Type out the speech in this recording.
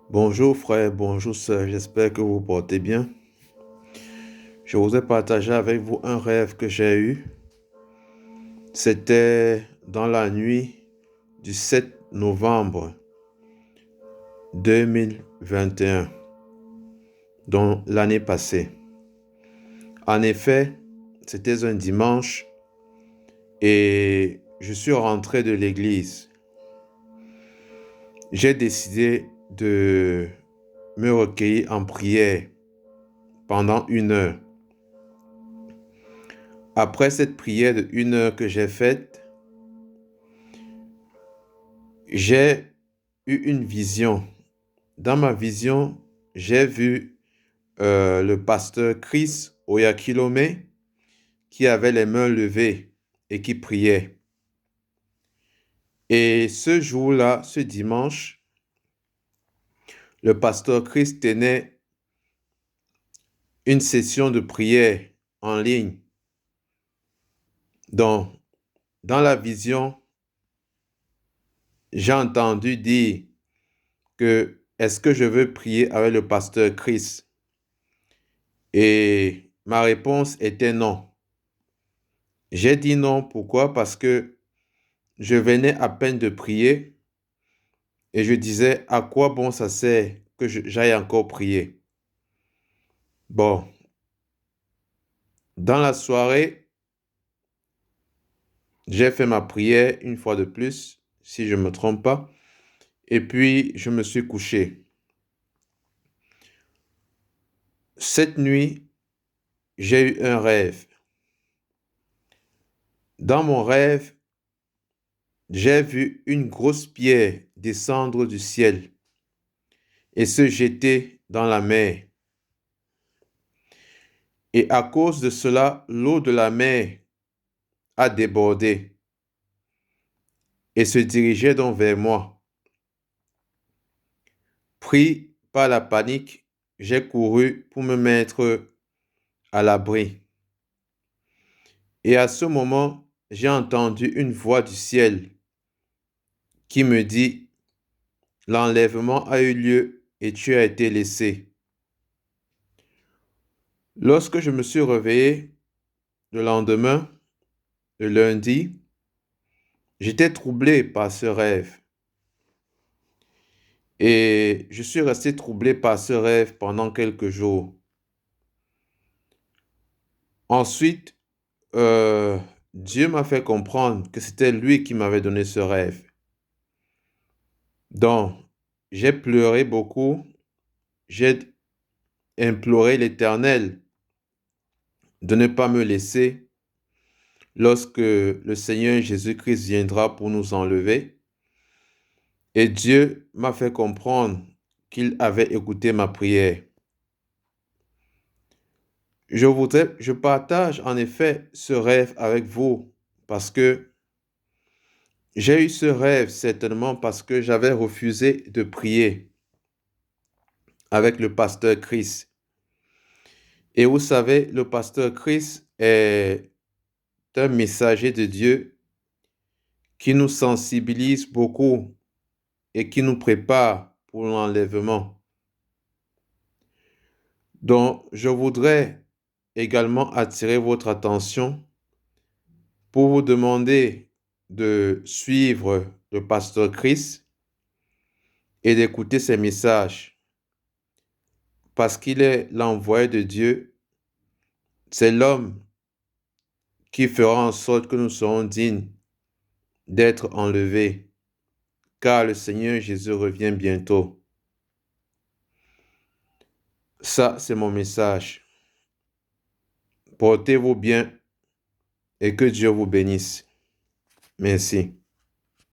Bonjour frère, bonjour sœur, j'espère que vous vous portez bien. Je voudrais partager avec vous un rêve que j'ai eu. C'était dans la nuit du 7 novembre 2021, donc l'année passée. En effet, c'était un dimanche et je suis rentré de l'église. J'ai décidé de me recueillir en prière pendant 1 heure. Après cette prière de 1 heure que j'ai faite, j'ai eu une vision. Dans ma vision, j'ai vu le pasteur Chris Oyakilome qui avait les mains levées et qui priait. Et ce jour-là, ce dimanche, le pasteur Chris tenait une session de prière en ligne. Donc, dans la vision, j'ai entendu dire que est-ce que je veux prier avec le pasteur Chris? Et ma réponse était non. J'ai dit non, pourquoi? Parce que je venais à peine de prier et je disais à quoi bon ça sert que j'aille encore prier. Bon, dans la soirée, j'ai fait ma prière une fois de plus, si je ne me trompe pas, et puis je me suis couché. Cette nuit, j'ai eu un rêve. Dans mon rêve, j'ai vu une grosse pierre descendre du ciel et se jeter dans la mer. Et à cause de cela, l'eau de la mer a débordé et se dirigeait donc vers moi. Pris par la panique, j'ai couru pour me mettre à l'abri. Et à ce moment, j'ai entendu une voix du ciel qui me dit, l'enlèvement a eu lieu et tu as été laissé. Lorsque je me suis réveillé le lendemain, le lundi, j'étais troublé par ce rêve. Et je suis resté troublé par ce rêve pendant quelques jours. Ensuite, Dieu m'a fait comprendre que c'était lui qui m'avait donné ce rêve. Donc, j'ai pleuré beaucoup, j'ai imploré l'Éternel de ne pas me laisser lorsque le Seigneur Jésus-Christ viendra pour nous enlever. Et Dieu m'a fait comprendre qu'il avait écouté ma prière. Je partage en effet ce rêve avec vous parce que j'ai eu ce rêve certainement parce que j'avais refusé de prier avec le pasteur Chris. Et vous savez, le pasteur Chris est un messager de Dieu qui nous sensibilise beaucoup et qui nous prépare pour l'enlèvement. Donc, je voudrais également attirer votre attention pour vous demander de suivre le pasteur Chris et d'écouter ses messages parce qu'il est l'envoyé de Dieu. C'est l'homme qui fera en sorte que nous serons dignes d'être enlevés, car le Seigneur Jésus revient bientôt. Ça, c'est mon message. Portez-vous bien et que Dieu vous bénisse. Merci.